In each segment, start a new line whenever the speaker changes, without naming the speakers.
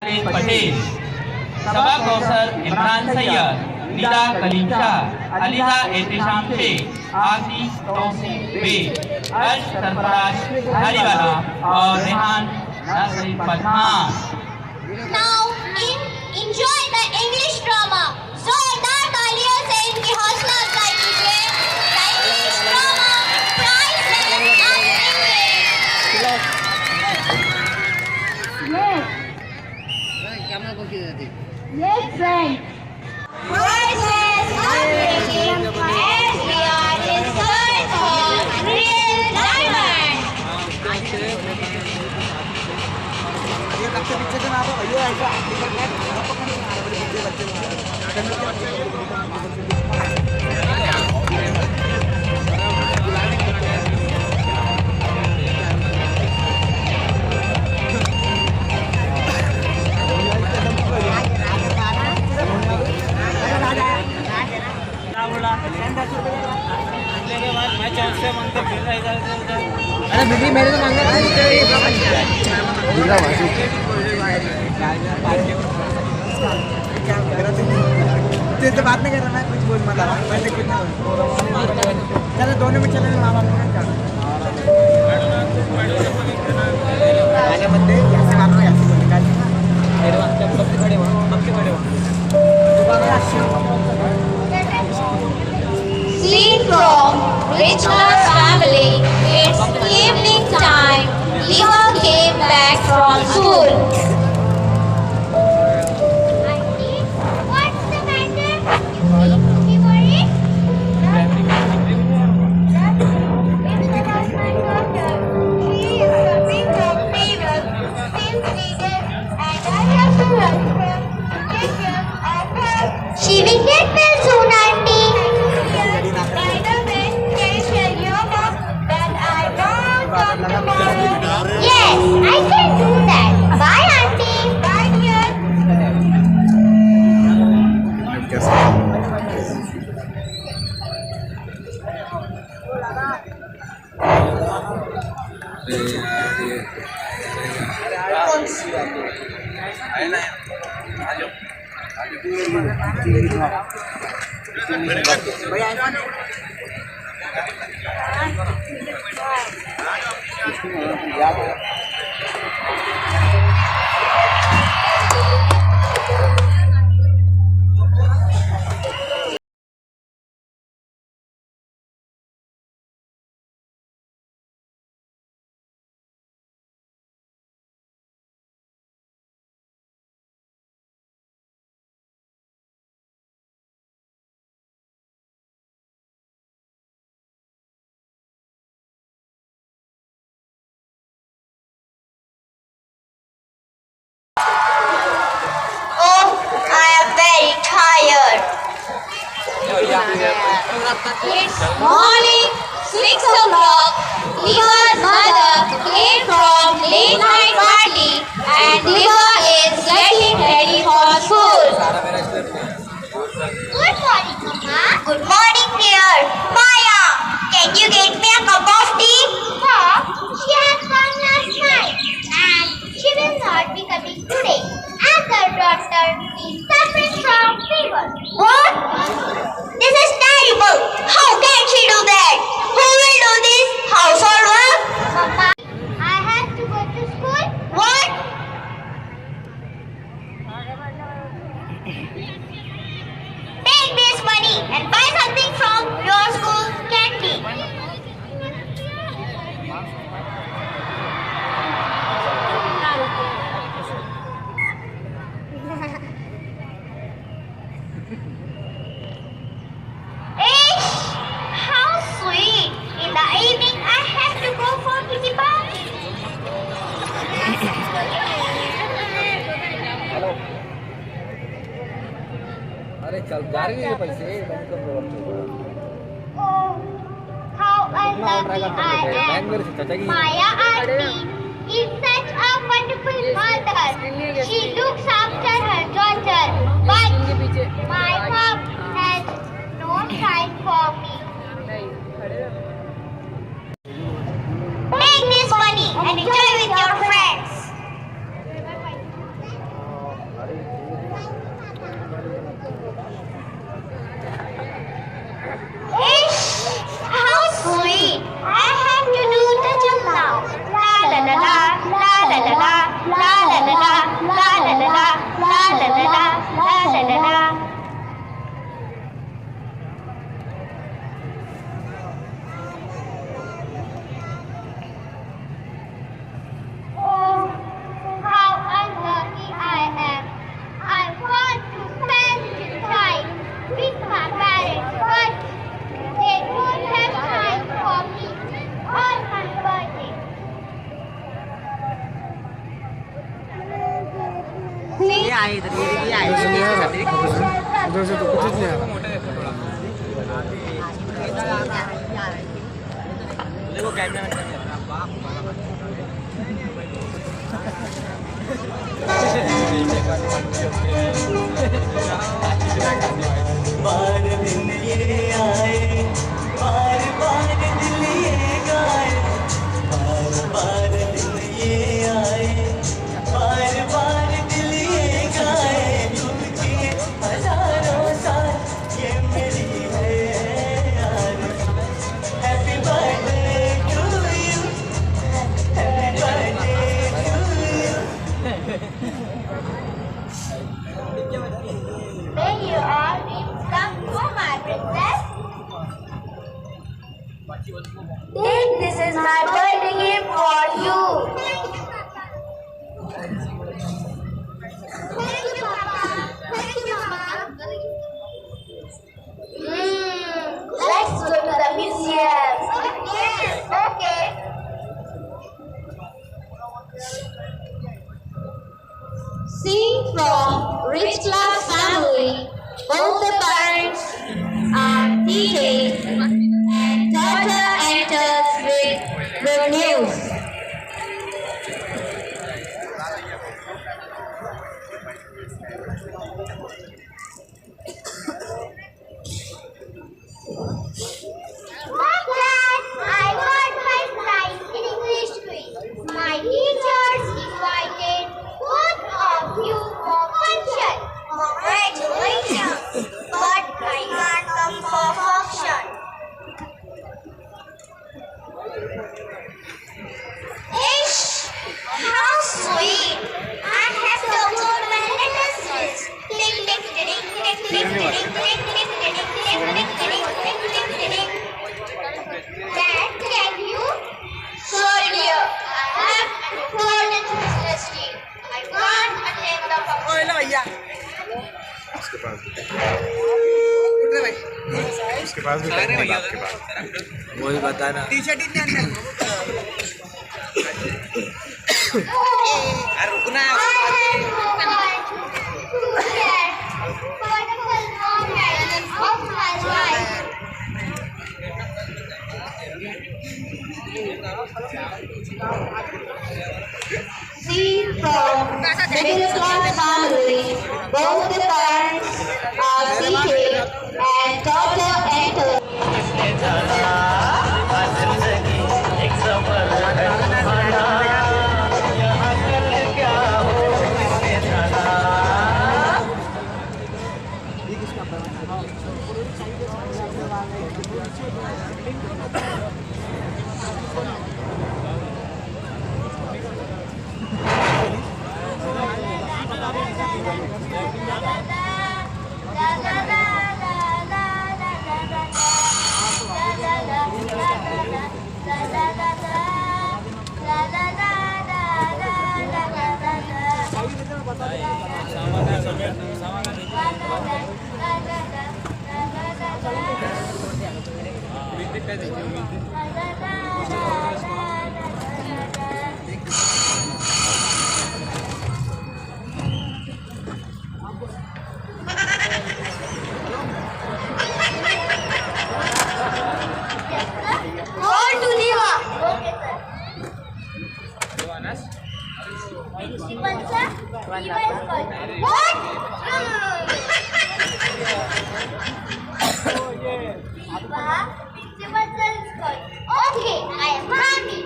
पटेल, सबक अफसर Imran Syed, Nida Kaleem Shah, ELISA Ehtisham Sheikh, Asif Tausif bag, अर्श सरफराज धारीवाला और रेहान नासरी Pathan.
Now enjoy the English drama. जोरदार तालियों से इनकी हौसला अफजाई कीजिए। The English drama Prize Seven of English. Yes, friend. Voices are breaking as we are in search of real diamond.
अरे बिल्ली मेरे को मांगा तो बात नहीं कर रहा मैं कुछ बोल मत रहा मैंने कुछ चलो दोनों में चले माँ बाप आगे मत दे ऐसे मारो ऐसे बोल निकाल मेरे वहाँ कब खड़े हो कब के खड़े हो
Seen from rich class family, it's evening time. Leo came back from school. Auntie, what's the matter? You seem to be worried. It's about my daughter. She is suffering from fever since 3 days, and I have to rush her to take care of her. She will get well soon, Auntie. By the way, can you tell your mom that I don't come tomorrow? Yes, I can do that. Bye, Auntie. Bye, dear. Oh, I am very tired. It's morning, 6 o'clock. Leva's mother came from late night party and Leva is getting ready for school. Good morning, Mama. Good morning, dear. Maya, can you get me a cup of tea? Huh? She has gone last night and she will not be coming today. As her daughter is suffering from fever. What? This is terrible. How can she do that? Who will do this household work? Mama, I have to go to school. What? Take this money and buy something from your school canteen. How sweet! In the evening, I have to go for kitty party.
अरे चल जा रही है पैसे
Oh, how unlucky I am. Maya auntie is such a wonderful mother. She looks after her daughter, but my mom has no time for me. Take this money and enjoy with your friends. la la la. Oh, how unlucky I am. I want to spend this time with my parents, but they don't have time for me on my birthday.
ये आई इधर ये आई उधर से तो कुछ नहीं आ रहा देखो कैमरा
बार दिन ये आए बार बार दिल ये गाए बार बार दिन ये आए बार बार दिल ये गाए तुमके हजारों साल ये मेरी है यार happy birthday to you happy birthday to you
May you all dreams come true, my princess. This is my birthday gift for you. Thank you, Papa. Thank you, Mama. Let's go to the museum. Yes, okay. See, from rich class family, both the parents are teachers and daughter enters with good news. I got my prize in English quiz. My teachers invited both of you for function. Congratulations! But I can't come for function. Ish! How sweet! I have to upload my latest list. Tick tick tick tick tick tick tick tick tick tick tick tick tick tick tick. Dad, can you? Sure, dear. I have an important business trip. I can't attend the function.
ओए लो भैया
उसके पास भी time है आपके पास वही बताना
T shirt इतने अंदर अरे रुकना
I have to share wonderful moments of my life. See, from middle class family, both the parents are seated and daughter enters.
जिंदगी एक सफर है तुम्हारा यहाँ कल क्या हो इसने जाना
Go to Diva. Okay, sir. Principal, sir. Diva is called. What? Diva, principal, sir is called. Okay, I am happy.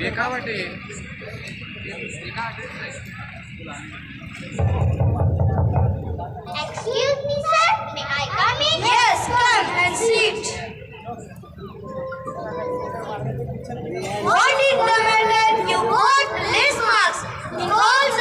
ये कहाँ बटे
Excuse me, sir. May I come in? Yes, come and sit. What is the matter? You got less marks. Because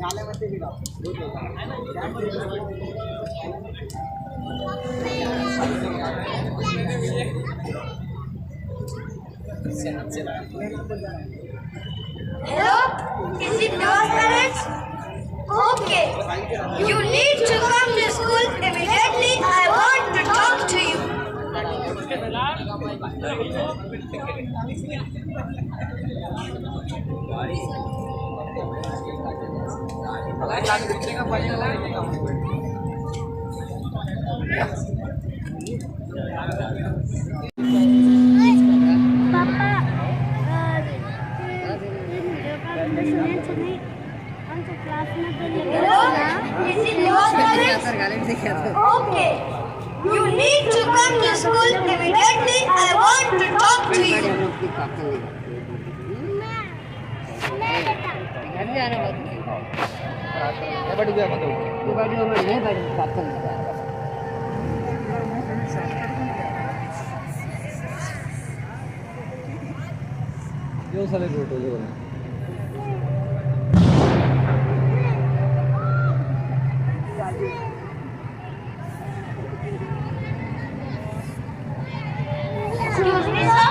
गाल्यामध्ये बी लाव.
Hello? Is it your parents? Okay. You need to come to school immediately. I want to talk to you. Hello? Is it your parents? Okay. You need to come to school immediately. I want to talk to you. Excuse me, sir?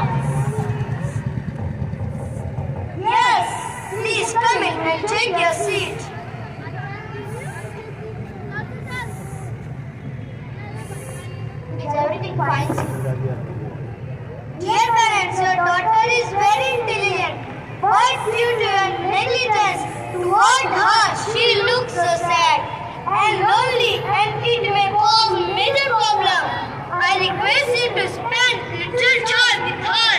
Yes, please come in and take your seat. Is everything fine? Dear parents, your daughter is very intelligent, but due to your negligence toward her, she looks so sad and lonely, and it may cause major problem. I request you to spend little time with her.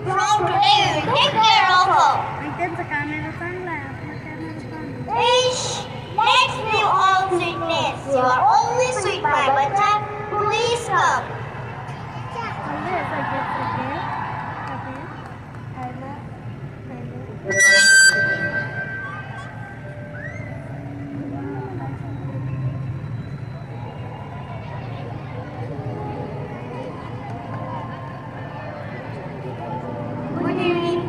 From today, we will take care of her. Ish, let's leave all sweetness. You are only sweet, my bacha. Please come. Good evening.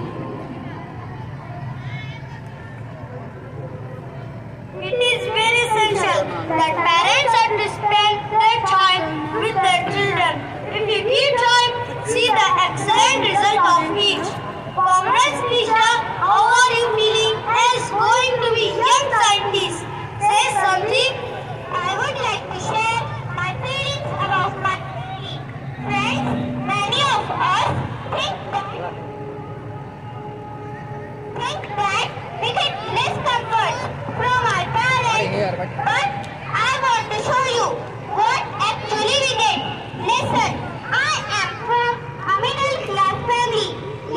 It is very essential that parents are to spend their time with their children. If you give time, see the excellent result of each. Congrats, Nisha. How are you feeling? As going to be young scientist. Say something. I would like to share my feelings about my family. Friends, many of us think that we get less comfort from our parents. But I want to show you what actually we get. Listen, I am from a middle class family.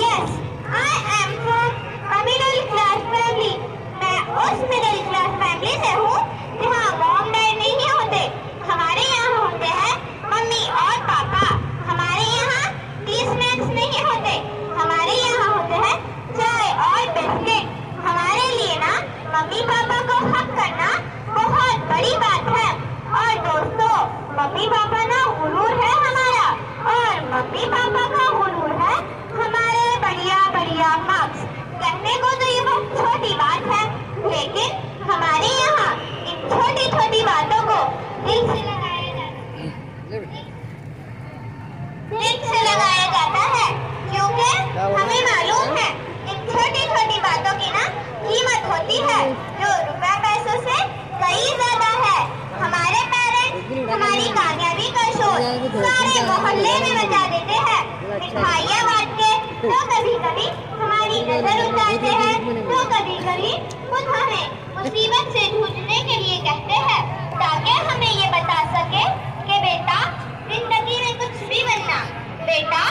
Yes, I am from a middle class family. मैं उस middle class family से हूँ जहाँ mom dad नहीं होते. हमारे यहाँ होते हैं मम्मी और पापा. हमारे यहाँ टी स्नैक्स नहीं होते. हमारे यहाँ होते हैं चाय और बिस्किट. हमारे लिए ना मम्मी पापा को हक करना बहुत बड़ी बात है. और दोस्तों, मम्मी पापा ना गुरूर है हमारा, और मम्मी पापा का गुरूर है हमारे बढ़िया बढ़िया मार्क्स. कहने को तो ये बहुत छोटी बात है, लेकिन हमारे यहाँ इन छोटी छोटी बातों को दिल से लगाया जाता है, क्योंकि हमें मालूम है इन छोटी छोटी बातों की ना कीमत होती है जो रुपए पैसों से कई ज्यादा है. हमारे पेरेंट्स हमारी कामयाबी का शोर सारे मोहल्ले में मचा देते हैं. मिठाइयाँ बांट के तो कभी कभी हमारी नजर उतारते हैं, तो कभी कभी खुद हमें मुसीबत से जूझने के लिए कहते हैं, ताकि हमें ये बता सके कि बेटा जिंदगी में कुछ भी बनना, बेटा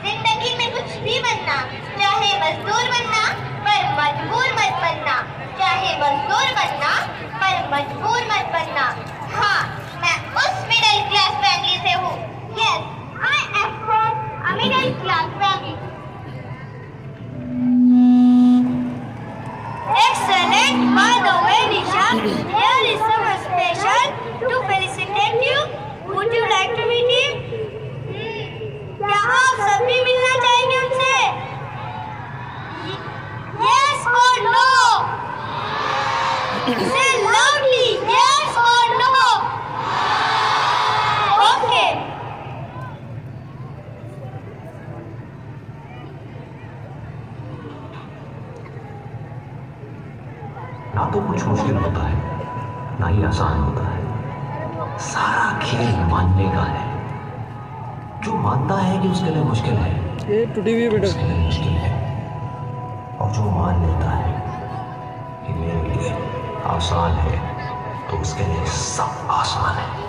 जिंदगी में कुछ भी बनना, चाहे मजदूर बनना पर मजबूर मत बनना, चाहे मजदूर बनना पर मजबूर मत बनना. हाँ, मैं उस मिडिल क्लास फैमिली से हूँ. Yes, I am from a middle class family. Excellent. By the way, Nisha, here is someone special to felicitate you. Would you like to meet him? क्या आप सब भी मिलना
ना तो कुछ मुश्किल होता है ना ही आसान होता है। सारा खेल मानने का है। जो मानता है कि उसके लिए मुश्किल है,
ये टूटी हुई बेटा।
उसके लिए मुश्किल है। और जो मान लेता है कि मेरे लिए आसान है, तो उसके लिए सब आसान है।